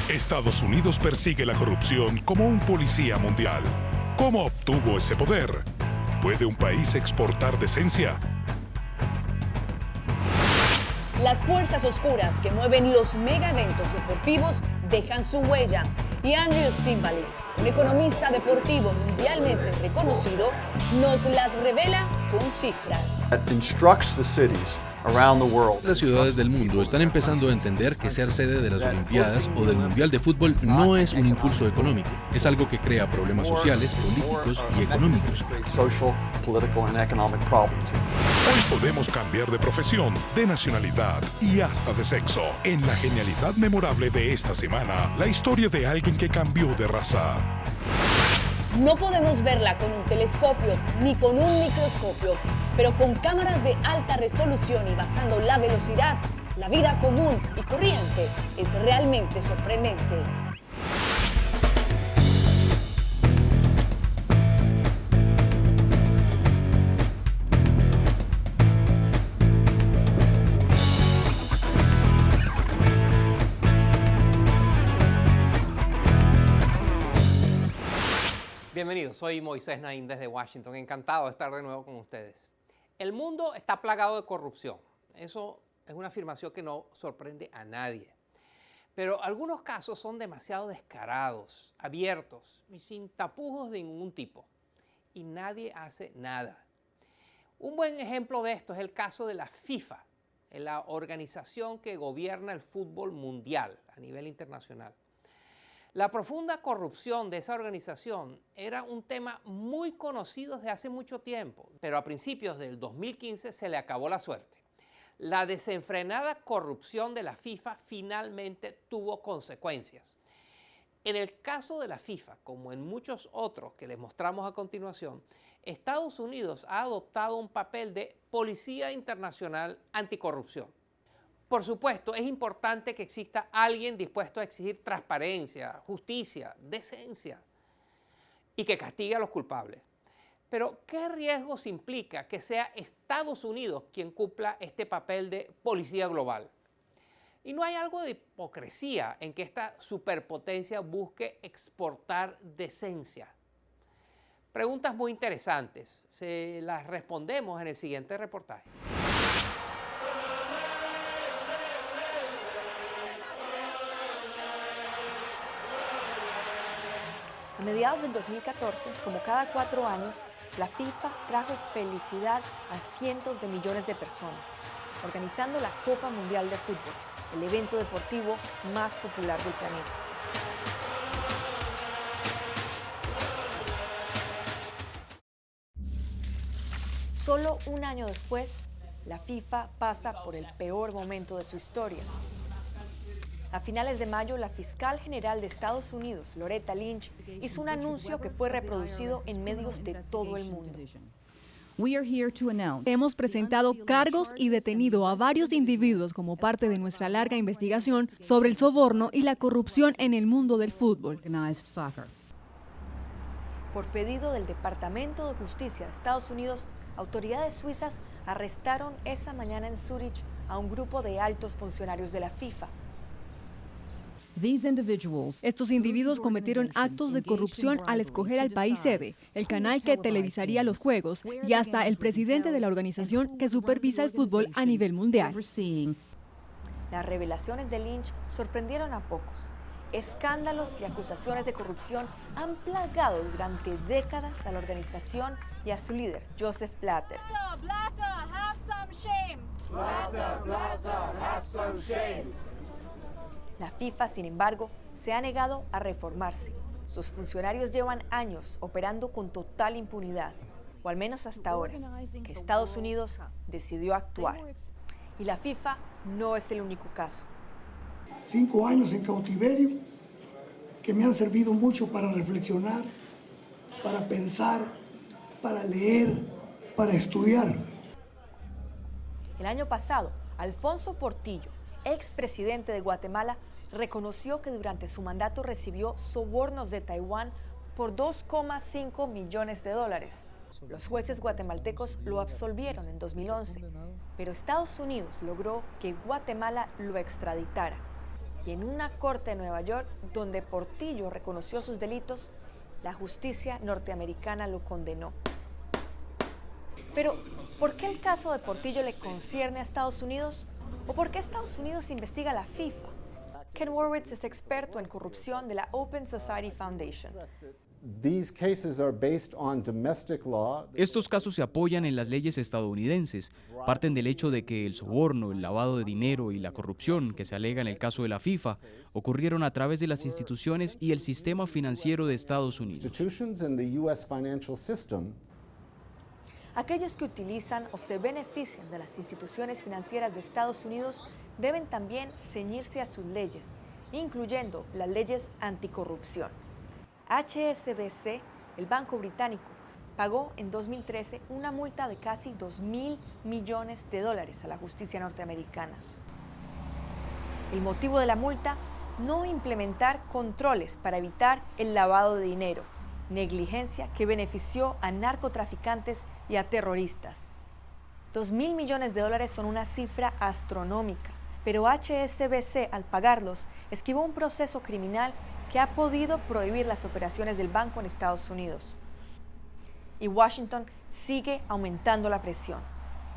Estados Unidos persigue la corrupción como un policía mundial. ¿Cómo obtuvo ese poder? ¿Puede un país exportar decencia? Las fuerzas oscuras que mueven los mega eventos deportivos dejan su huella. Y Andrew Zimbalist, un economista deportivo mundialmente reconocido, nos las revela con cifras. Las ciudades del mundo están empezando a entender que ser sede de las Olimpiadas o del Mundial de Fútbol no es un impulso económico, es algo que crea problemas sociales, políticos y económicos. Hoy podemos cambiar de profesión, de nacionalidad y hasta de sexo. En la genialidad memorable de esta semana, la historia de alguien que cambió de raza. No podemos verla con un telescopio ni con un microscopio, pero con cámaras de alta resolución y bajando la velocidad, la vida común y corriente es realmente sorprendente. Bienvenidos, soy Moisés Naín desde Washington, encantado de estar de nuevo con ustedes. El mundo está plagado de corrupción, eso es una afirmación que no sorprende a nadie. Pero algunos casos son demasiado descarados, abiertos y sin tapujos de ningún tipo. Y nadie hace nada. Un buen ejemplo de esto es el caso de la FIFA, la organización que gobierna el fútbol mundial a nivel internacional. La profunda corrupción de esa organización era un tema muy conocido desde hace mucho tiempo, pero a principios del 2015 se le acabó la suerte. La desenfrenada corrupción de la FIFA finalmente tuvo consecuencias. En el caso de la FIFA, como en muchos otros que les mostramos a continuación, Estados Unidos ha adoptado un papel de policía internacional anticorrupción. Por supuesto, es importante que exista alguien dispuesto a exigir transparencia, justicia, decencia y que castigue a los culpables. Pero, ¿qué riesgos implica que sea Estados Unidos quien cumpla este papel de policía global? Y no hay algo de hipocresía en que esta superpotencia busque exportar decencia. Preguntas muy interesantes. Se las respondemos en el siguiente reportaje. A mediados del 2014, como cada 4 años, la FIFA trajo felicidad a cientos de millones de personas, organizando la Copa Mundial de Fútbol, el evento deportivo más popular del planeta. Solo un año después, la FIFA pasa por el peor momento de su historia. A finales de mayo, la fiscal general de Estados Unidos, Loretta Lynch, hizo un anuncio que fue reproducido en medios de todo el mundo. Hemos presentado cargos y detenido a varios individuos como parte de nuestra larga investigación sobre el soborno y la corrupción en el mundo del fútbol. Por pedido del Departamento de Justicia de Estados Unidos, autoridades suizas arrestaron esa mañana en Zúrich a un grupo de altos funcionarios de la FIFA. Estos individuos cometieron actos de corrupción al escoger al país sede, el canal que televisaría los juegos y hasta el presidente de la organización que supervisa el fútbol a nivel mundial. Las revelaciones de Lynch sorprendieron a pocos. Escándalos y acusaciones de corrupción han plagado durante décadas a la organización y a su líder, Joseph Blatter. Blatter, have some shame. Blatter, have some shame. La FIFA, sin embargo, se ha negado a reformarse. Sus funcionarios llevan años operando con total impunidad, o al menos hasta ahora, que Estados Unidos decidió actuar. Y la FIFA no es el único caso. 5 años en cautiverio que me han servido mucho para reflexionar, para pensar, para leer, para estudiar. El año pasado, Alfonso Portillo, expresidente de Guatemala, reconoció que durante su mandato recibió sobornos de Taiwán por $2,5 millones. Los jueces guatemaltecos lo absolvieron en 2011, pero Estados Unidos logró que Guatemala lo extraditara. y en una corte de Nueva York, donde Portillo reconoció sus delitos, la justicia norteamericana lo condenó. Pero, ¿por qué el caso de Portillo le concierne a Estados Unidos? ¿O por qué Estados Unidos investiga a la FIFA? Ken Horowitz es experto en corrupción de la Open Society Foundation. Estos casos se apoyan en las leyes estadounidenses. Parten del hecho de que el soborno, el lavado de dinero y la corrupción que se alega en el caso de la FIFA ocurrieron a través de las instituciones y el sistema financiero de Estados Unidos. Aquellos que utilizan o se benefician de las instituciones financieras de Estados Unidos deben también ceñirse a sus leyes, incluyendo las leyes anticorrupción. HSBC, el banco británico, pagó en 2013 una multa de casi $2.000 millones a la justicia norteamericana. El motivo de la multa: no implementar controles para evitar el lavado de dinero, negligencia que benefició a narcotraficantes y a terroristas. $2.000 millones son una cifra astronómica, pero HSBC, al pagarlos, esquivó un proceso criminal que ha podido prohibir las operaciones del banco en Estados Unidos. Y Washington sigue aumentando la presión.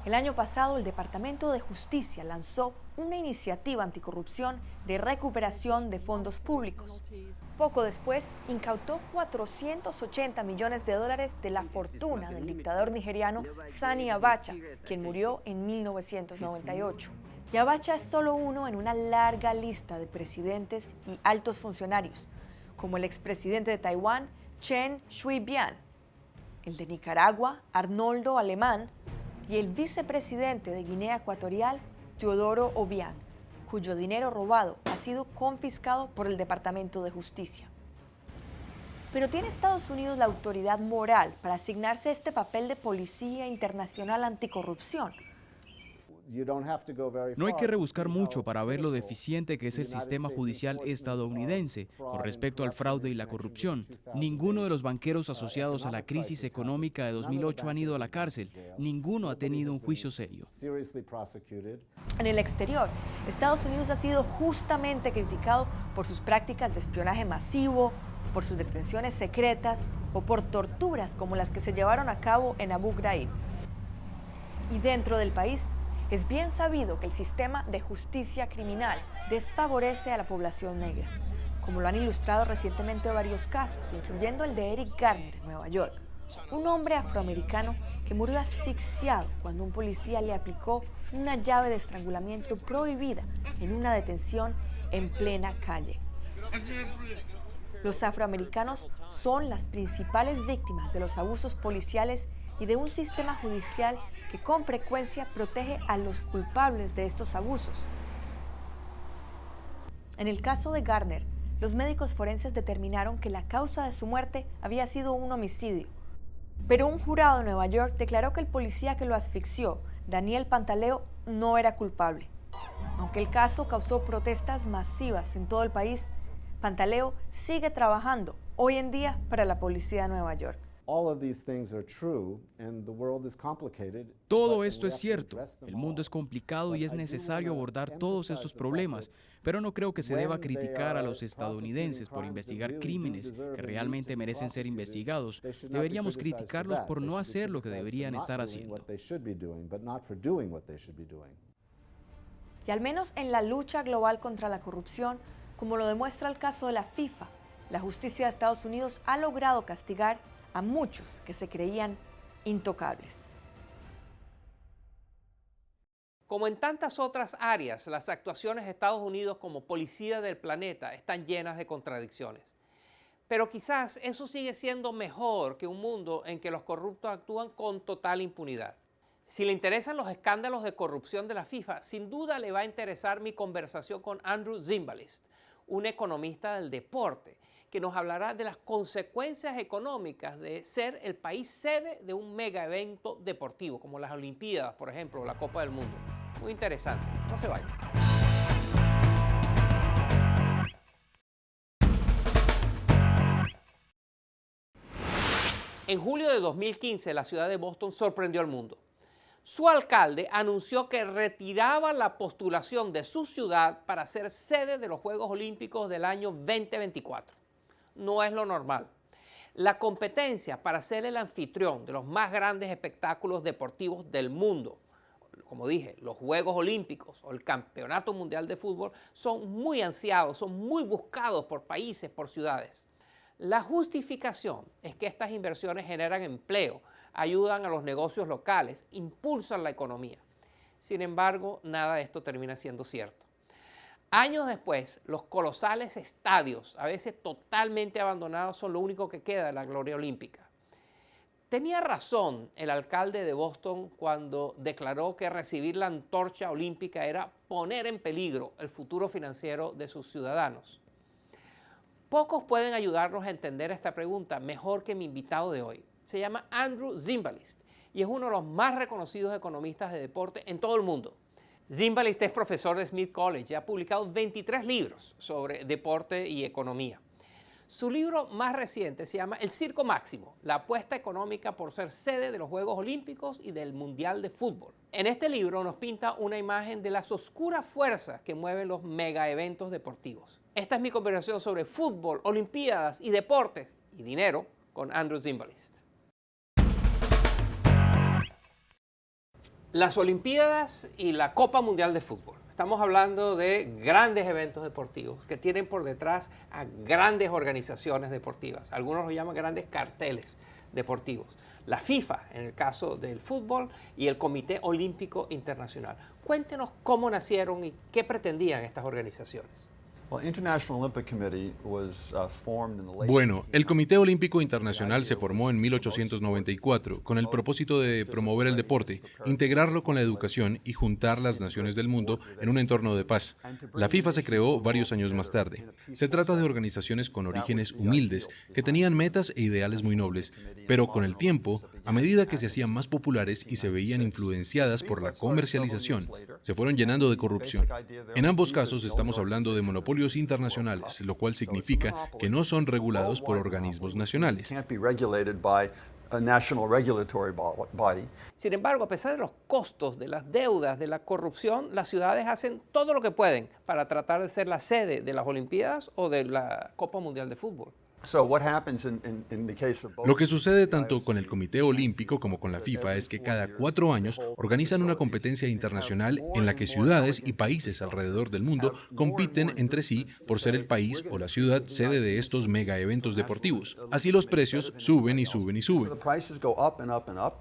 El año pasado, el Departamento de Justicia lanzó una iniciativa anticorrupción de recuperación de fondos públicos. Poco después, incautó $480 millones de la fortuna del dictador nigeriano Sani Abacha, quien murió en 1998. Y Abacha es solo uno en una larga lista de presidentes y altos funcionarios, como el expresidente de Taiwán, Chen Shui-bian, el de Nicaragua, Arnoldo Alemán, y el vicepresidente de Guinea Ecuatorial, Teodoro Obiang, cuyo dinero robado ha sido confiscado por el Departamento de Justicia. Pero ¿tiene Estados Unidos la autoridad moral para asignarse este papel de policía internacional anticorrupción? No hay que rebuscar mucho para ver lo deficiente que es el sistema judicial estadounidense con respecto al fraude y la corrupción. Ninguno de los banqueros asociados a la crisis económica de 2008 han ido a la cárcel. Ninguno ha tenido un juicio serio. En el exterior, Estados Unidos ha sido justamente criticado por sus prácticas de espionaje masivo, por sus detenciones secretas o por torturas como las que se llevaron a cabo en Abu Ghraib. Y dentro del país, es bien sabido que el sistema de justicia criminal desfavorece a la población negra, como lo han ilustrado recientemente varios casos, incluyendo el de Eric Garner en Nueva York, un hombre afroamericano que murió asfixiado cuando un policía le aplicó una llave de estrangulamiento prohibida en una detención en plena calle. Los afroamericanos son las principales víctimas de los abusos policiales y de un sistema judicial que con frecuencia protege a los culpables de estos abusos. En el caso de Garner, los médicos forenses determinaron que la causa de su muerte había sido un homicidio. Pero un jurado de Nueva York declaró que el policía que lo asfixió, Daniel Pantaleo, no era culpable. Aunque el caso causó protestas masivas en todo el país, Pantaleo sigue trabajando hoy en día para la policía de Nueva York. Todo esto es cierto. El mundo es complicado y es necesario abordar todos estos problemas, pero no creo que se deba criticar a los estadounidenses por investigar crímenes que realmente merecen ser investigados. Deberíamos criticarlos por no hacer lo que deberían estar haciendo. Y al menos en la lucha global contra la corrupción, como lo demuestra el caso de la FIFA, la justicia de Estados Unidos ha logrado castigar a muchos que se creían intocables. Como en tantas otras áreas, las actuaciones de Estados Unidos como policía del planeta están llenas de contradicciones. Pero quizás eso sigue siendo mejor que un mundo en que los corruptos actúan con total impunidad. Si le interesan los escándalos de corrupción de la FIFA, sin duda le va a interesar mi conversación con Andrew Zimbalist, un economista del deporte, que nos hablará de las consecuencias económicas de ser el país sede de un mega evento deportivo, como las Olimpiadas, por ejemplo, o la Copa del Mundo. Muy interesante. No se vayan. En julio de 2015, la ciudad de Boston sorprendió al mundo. Su alcalde anunció que retiraba la postulación de su ciudad para ser sede de los Juegos Olímpicos del año 2024. No es lo normal. La competencia para ser el anfitrión de los más grandes espectáculos deportivos del mundo, como dije, los Juegos Olímpicos o el Campeonato Mundial de Fútbol, son muy ansiados, son muy buscados por países, por ciudades. La justificación es que estas inversiones generan empleo, ayudan a los negocios locales, impulsan la economía. Sin embargo, nada de esto termina siendo cierto. Años después, los colosales estadios, a veces totalmente abandonados, son lo único que queda de la gloria olímpica. Tenía razón el alcalde de Boston cuando declaró que recibir la antorcha olímpica era poner en peligro el futuro financiero de sus ciudadanos. Pocos pueden ayudarnos a entender esta pregunta mejor que mi invitado de hoy. Se llama Andrew Zimbalist y es uno de los más reconocidos economistas de deporte en todo el mundo. Zimbalist es profesor de Smith College y ha publicado 23 libros sobre deporte y economía. Su libro más reciente se llama El Circo Máximo, la apuesta económica por ser sede de los Juegos Olímpicos y del Mundial de Fútbol. En este libro nos pinta una imagen de las oscuras fuerzas que mueven los mega eventos deportivos. Esta es mi conversación sobre fútbol, olimpiadas y deportes y dinero con Andrew Zimbalist. Las Olimpiadas y la Copa Mundial de Fútbol. Estamos hablando de grandes eventos deportivos que tienen por detrás a grandes organizaciones deportivas. Algunos los llaman grandes carteles deportivos. La FIFA, en el caso del fútbol, y el Comité Olímpico Internacional. Cuéntenos cómo nacieron y qué pretendían estas organizaciones. Bueno, el Comité Olímpico Internacional se formó en 1894 con el propósito de promover el deporte, integrarlo con la educación y juntar las naciones del mundo en un entorno de paz. La FIFA se creó varios años más tarde. Se trata de organizaciones con orígenes humildes que tenían metas e ideales muy nobles, pero con el tiempo, a medida que se hacían más populares y se veían influenciadas por la comercialización, se fueron llenando de corrupción. En ambos casos estamos hablando de monopolios internacionales, lo cual significa que no son regulados por organismos nacionales. Sin embargo, a pesar de los costos, de las deudas, de la corrupción, las ciudades hacen todo lo que pueden para tratar de ser la sede de las Olimpiadas o de la Copa Mundial de Fútbol. Lo que sucede tanto con el Comité Olímpico como con la FIFA es que cada 4 años organizan una competencia internacional en la que ciudades y países alrededor del mundo compiten entre sí por ser el país o la ciudad sede de estos mega eventos deportivos. Así los precios suben y suben y suben.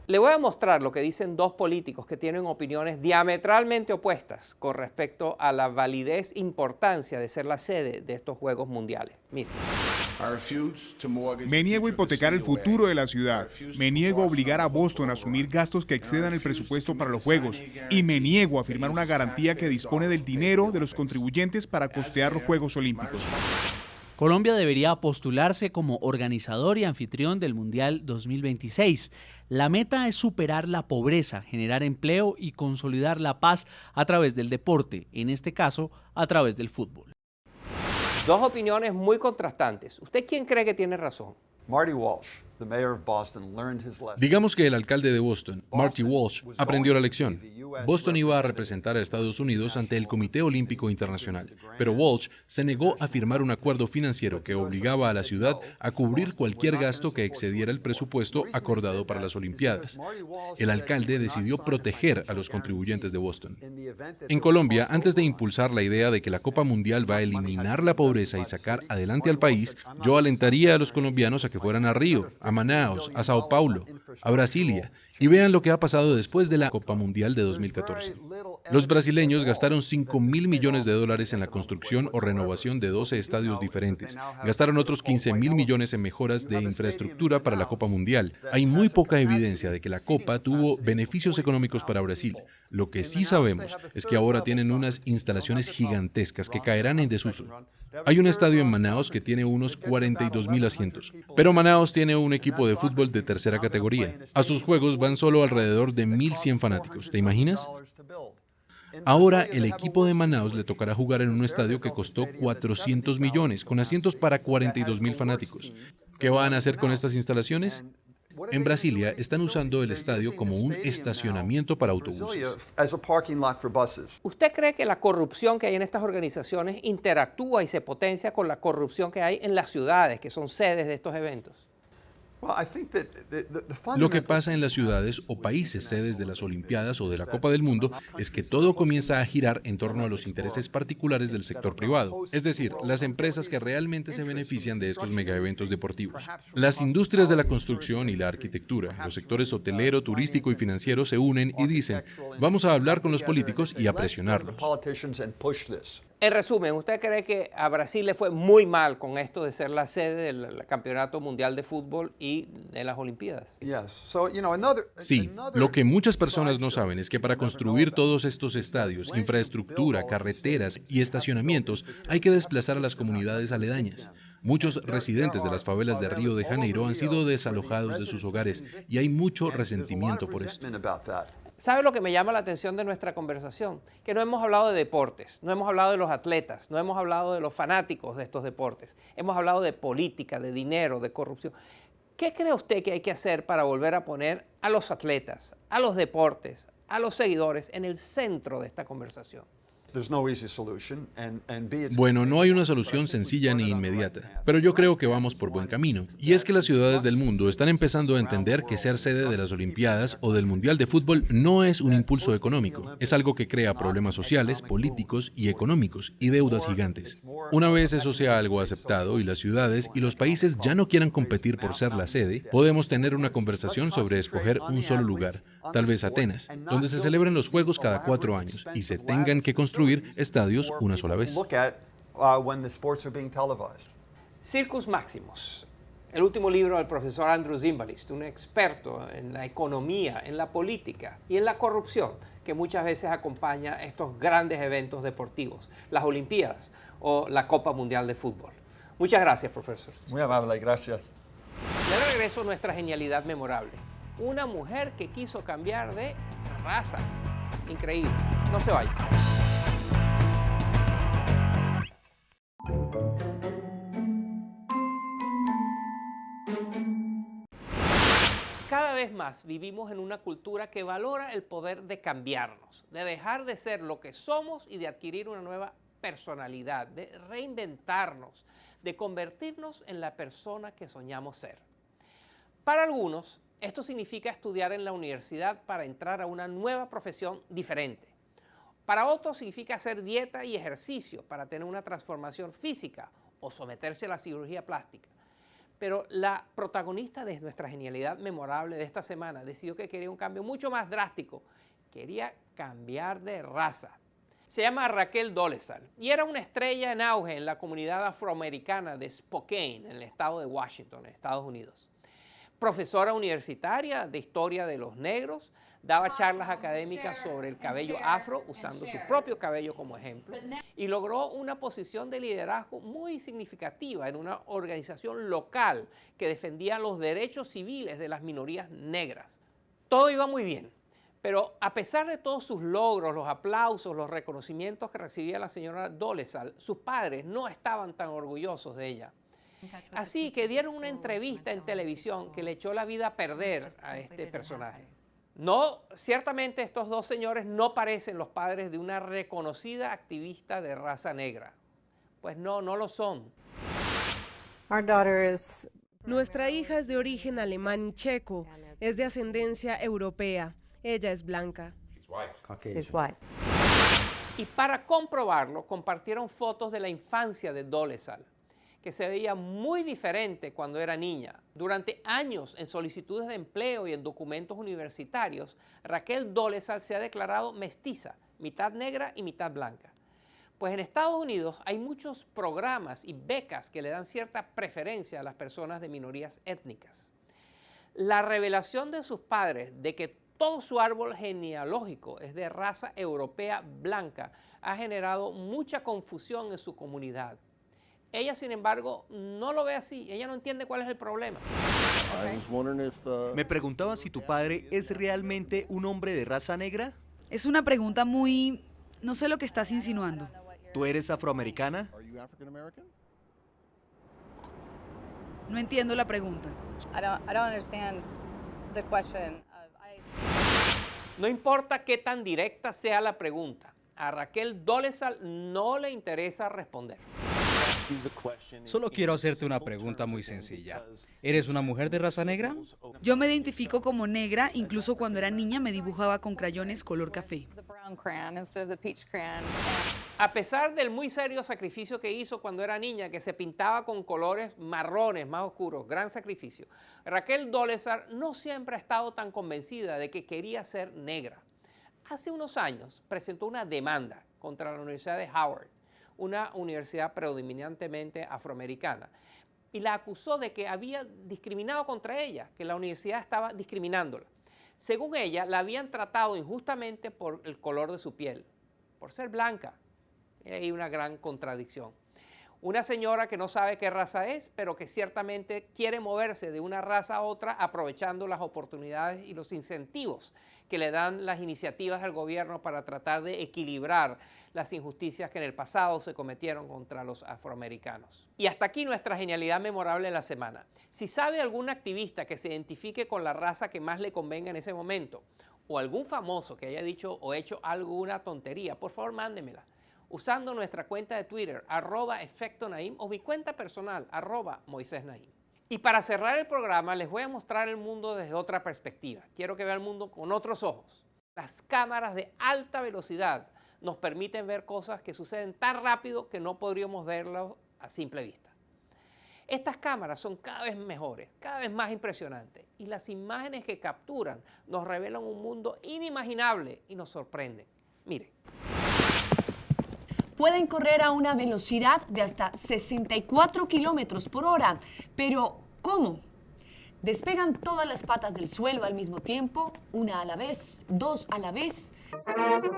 Le voy a mostrar lo que dicen dos políticos que tienen opiniones diametralmente opuestas con respecto a la validez e importancia de ser la sede de estos Juegos Mundiales. Miren. Me niego a hipotecar el futuro de la ciudad. Me niego a obligar a Boston a asumir gastos que excedan el presupuesto para los Juegos. Y me niego a firmar una garantía que dispone del dinero de los contribuyentes para costear los Juegos Olímpicos. Colombia debería postularse como organizador y anfitrión del Mundial 2026. La meta es superar la pobreza, generar empleo y consolidar la paz a través del deporte, en este caso, a través del fútbol. Dos opiniones muy contrastantes. ¿Usted quién cree que tiene razón? Marty Walsh, the mayor of Boston, learned his lesson. Digamos que el alcalde de Boston, Marty Walsh, aprendió la lección. Boston iba a representar a Estados Unidos ante el Comité Olímpico Internacional, pero Walsh se negó a firmar un acuerdo financiero que obligaba a la ciudad a cubrir cualquier gasto que excediera el presupuesto acordado para las Olimpiadas. El alcalde decidió proteger a los contribuyentes de Boston. En Colombia, antes de impulsar la idea de que la Copa Mundial va a eliminar la pobreza y sacar adelante al país, yo alentaría a los colombianos a que fueran a Río, a Manaos, a Sao Paulo, a Brasilia, y vean lo que ha pasado después de la Copa Mundial de 2014. Los brasileños gastaron $5.000 millones en la construcción o renovación de 12 estadios diferentes. Gastaron otros $15.000 millones en mejoras de infraestructura para la Copa Mundial. Hay muy poca evidencia de que la Copa tuvo beneficios económicos para Brasil. Lo que sí sabemos es que ahora tienen unas instalaciones gigantescas que caerán en desuso. Hay un estadio en Manaos que tiene unos 42.000 asientos, pero Manaos tiene un equipo de fútbol de tercera categoría. A sus juegos van solo alrededor de 1.100 fanáticos. ¿Te imaginas? Ahora el equipo de Manaos le tocará jugar en un estadio que costó 400 millones, con asientos para 42.000 fanáticos. ¿Qué van a hacer con estas instalaciones? En Brasilia están usando el estadio como un estacionamiento para autobuses. ¿Usted cree que la corrupción que hay en estas organizaciones interactúa y se potencia con la corrupción que hay en las ciudades, que son sedes de estos eventos? Lo que pasa en las ciudades o países sedes de las Olimpiadas o de la Copa del Mundo es que todo comienza a girar en torno a los intereses particulares del sector privado, es decir, las empresas que realmente se benefician de estos megaeventos deportivos. Las industrias de la construcción y la arquitectura, los sectores hotelero, turístico y financiero se unen y dicen, vamos a hablar con los políticos y a presionarlos. En resumen, ¿usted cree que a Brasil le fue muy mal con esto de ser la sede del Campeonato Mundial de Fútbol y de las Olimpiadas? Sí, lo que muchas personas no saben es que para construir todos estos estadios, infraestructura, carreteras y estacionamientos, hay que desplazar a las comunidades aledañas. Muchos residentes de las favelas de Río de Janeiro han sido desalojados de sus hogares y hay mucho resentimiento por esto. ¿Sabe lo que me llama la atención de nuestra conversación? Que no hemos hablado de deportes, no hemos hablado de los atletas, no hemos hablado de los fanáticos de estos deportes. Hemos hablado de política, de dinero, de corrupción. ¿Qué cree usted que hay que hacer para volver a poner a los atletas, a los deportes, a los seguidores en el centro de esta conversación? Bueno, no hay una solución sencilla ni inmediata, pero yo creo que vamos por buen camino. Y es que las ciudades del mundo están empezando a entender que ser sede de las Olimpiadas o del Mundial de Fútbol no es un impulso económico, es algo que crea problemas sociales, políticos y económicos y deudas gigantes. Una vez eso sea algo aceptado y las ciudades y los países ya no quieran competir por ser la sede, podemos tener una conversación sobre escoger un solo lugar, tal vez Atenas, donde se celebren los Juegos cada 4 años y se tengan que construir estadios una sola vez. Circus Maximus, el último libro del profesor Andrew Zimbalist, un experto en la economía, en la política y en la corrupción que muchas veces acompaña estos grandes eventos deportivos, las Olimpiadas o la Copa Mundial de Fútbol. Muchas gracias, profesor. Muy amable, gracias. Y ahora regreso a nuestra genialidad memorable. Una mujer que quiso cambiar de raza. Increíble. No se vaya. Cada vez más vivimos en una cultura que valora el poder de cambiarnos, de dejar de ser lo que somos y de adquirir una nueva personalidad, de reinventarnos, de convertirnos en la persona que soñamos ser. Para algunos, esto significa estudiar en la universidad para entrar a una nueva profesión diferente. Para otros significa hacer dieta y ejercicio para tener una transformación física o someterse a la cirugía plástica. Pero la protagonista de nuestra genialidad memorable de esta semana decidió que quería un cambio mucho más drástico. Quería cambiar de raza. Se llama Raquel Dolezal y era una estrella en auge en la comunidad afroamericana de Spokane, en el estado de Washington, en Estados Unidos. Profesora universitaria de historia de los negros, daba charlas académicas sobre el cabello afro usando su propio cabello como ejemplo y logró una posición de liderazgo muy significativa en una organización local que defendía los derechos civiles de las minorías negras. Todo iba muy bien, pero a pesar de todos sus logros, los aplausos, los reconocimientos que recibía la señora Dolezal, sus padres no estaban tan orgullosos de ella. Así que dieron una entrevista en televisión que le echó la vida a perder a este personaje. No, ciertamente estos dos señores no parecen los padres de una reconocida activista de raza negra. Pues no lo son. Nuestra hija es de origen alemán y checo, es de ascendencia europea. Ella es blanca. Y para comprobarlo, compartieron fotos de la infancia de Dolezal, que se veía muy diferente cuando era niña. Durante años, en solicitudes de empleo y en documentos universitarios, Raquel Dolezal se ha declarado mestiza, mitad negra y mitad blanca. Pues en Estados Unidos hay muchos programas y becas que le dan cierta preferencia a las personas de minorías étnicas. La revelación de sus padres de que todo su árbol genealógico es de raza europea blanca ha generado mucha confusión en su comunidad. Ella, sin embargo, no lo ve así. Ella no entiende cuál es el problema. Me preguntaba si tu padre es realmente un hombre de raza negra. Es una pregunta muy... no sé lo que estás insinuando. ¿Tú eres afroamericana? No entiendo la pregunta. No importa qué tan directa sea la pregunta, a Raquel Dolezal no le interesa responder. Solo quiero hacerte una pregunta muy sencilla. ¿Eres una mujer de raza negra? Yo me identifico como negra, incluso cuando era niña me dibujaba con crayones color café. A pesar del muy serio sacrificio que hizo cuando era niña, que se pintaba con colores marrones más oscuros, gran sacrificio, Raquel Dolezal no siempre ha estado tan convencida de que quería ser negra. Hace unos años presentó una demanda contra la Universidad de Howard, una universidad predominantemente afroamericana, y la acusó de que había discriminado contra ella, que la universidad estaba discriminándola. Según ella, la habían tratado injustamente por el color de su piel, por ser blanca. Hay una gran contradicción. Una señora que no sabe qué raza es, pero que ciertamente quiere moverse de una raza a otra aprovechando las oportunidades y los incentivos que le dan las iniciativas del gobierno para tratar de equilibrar las injusticias que en el pasado se cometieron contra los afroamericanos. Y hasta aquí nuestra genialidad memorable de la semana. Si sabe algún activista que se identifique con la raza que más le convenga en ese momento, o algún famoso que haya dicho o hecho alguna tontería, por favor mándemela usando nuestra cuenta de Twitter, @EfectoNaim, o mi cuenta personal, @MoisésNaim. Y para cerrar el programa, les voy a mostrar el mundo desde otra perspectiva. Quiero que vean el mundo con otros ojos. Las cámaras de alta velocidad nos permiten ver cosas que suceden tan rápido que no podríamos verlas a simple vista. Estas cámaras son cada vez mejores, cada vez más impresionantes, y las imágenes que capturan nos revelan un mundo inimaginable y nos sorprenden. Miren. Pueden correr a una velocidad de hasta 64 kilómetros por hora. Pero, ¿cómo? Despegan todas las patas del suelo al mismo tiempo, una a la vez, dos a la vez.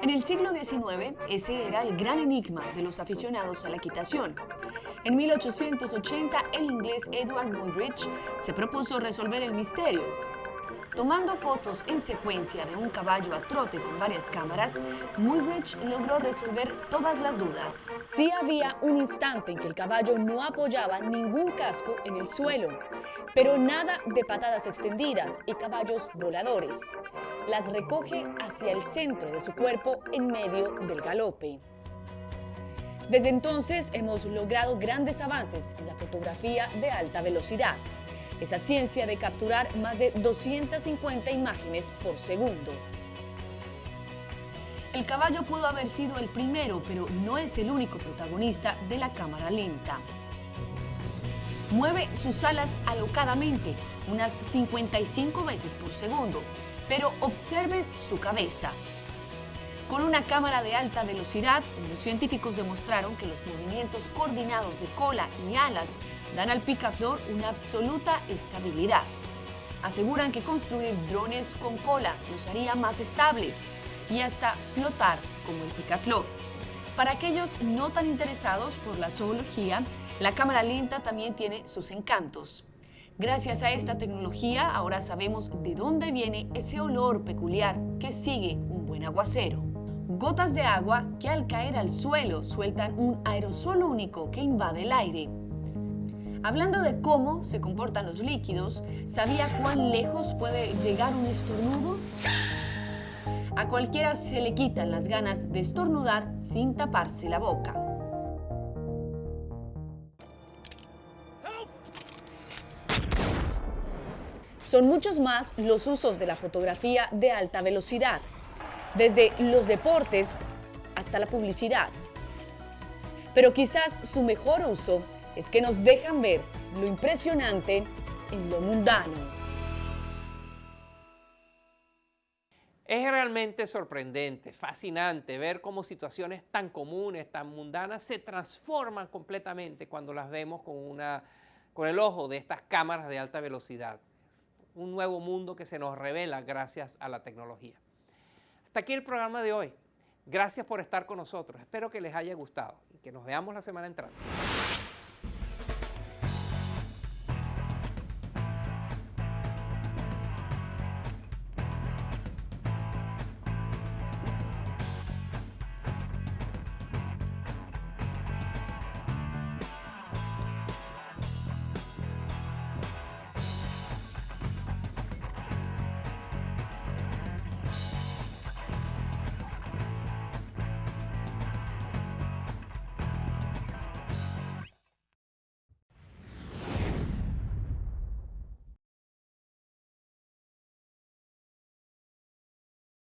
En el siglo XIX, ese era el gran enigma de los aficionados a la equitación. En 1880, el inglés Edward Muybridge se propuso resolver el misterio. Tomando fotos en secuencia de un caballo a trote con varias cámaras, Muybridge logró resolver todas las dudas. Sí había un instante en que el caballo no apoyaba ningún casco en el suelo, pero nada de patadas extendidas y caballos voladores. Las recoge hacia el centro de su cuerpo en medio del galope. Desde entonces hemos logrado grandes avances en la fotografía de alta velocidad. Esa ciencia de capturar más de 250 imágenes por segundo. El caballo pudo haber sido el primero, pero no es el único protagonista de la cámara lenta. Mueve sus alas alocadamente, unas 55 veces por segundo, pero observen su cabeza. Con una cámara de alta velocidad, los científicos demostraron que los movimientos coordinados de cola y alas dan al picaflor una absoluta estabilidad. Aseguran que construir drones con cola los haría más estables y hasta flotar como el picaflor. Para aquellos no tan interesados por la zoología, la cámara lenta también tiene sus encantos. Gracias a esta tecnología, ahora sabemos de dónde viene ese olor peculiar que sigue un buen aguacero. Gotas de agua que al caer al suelo sueltan un aerosol único que invade el aire. Hablando de cómo se comportan los líquidos, ¿sabía cuán lejos puede llegar un estornudo? A cualquiera se le quitan las ganas de estornudar sin taparse la boca. Son muchos más los usos de la fotografía de alta velocidad, desde los deportes hasta la publicidad. Pero quizás su mejor uso es que nos dejan ver lo impresionante en lo mundano. Es realmente sorprendente, fascinante ver cómo situaciones tan comunes, tan mundanas, se transforman completamente cuando las vemos con el ojo de estas cámaras de alta velocidad. Un nuevo mundo que se nos revela gracias a la tecnología. Hasta aquí el programa de hoy. Gracias por estar con nosotros. Espero que les haya gustado y que nos veamos la semana entrante.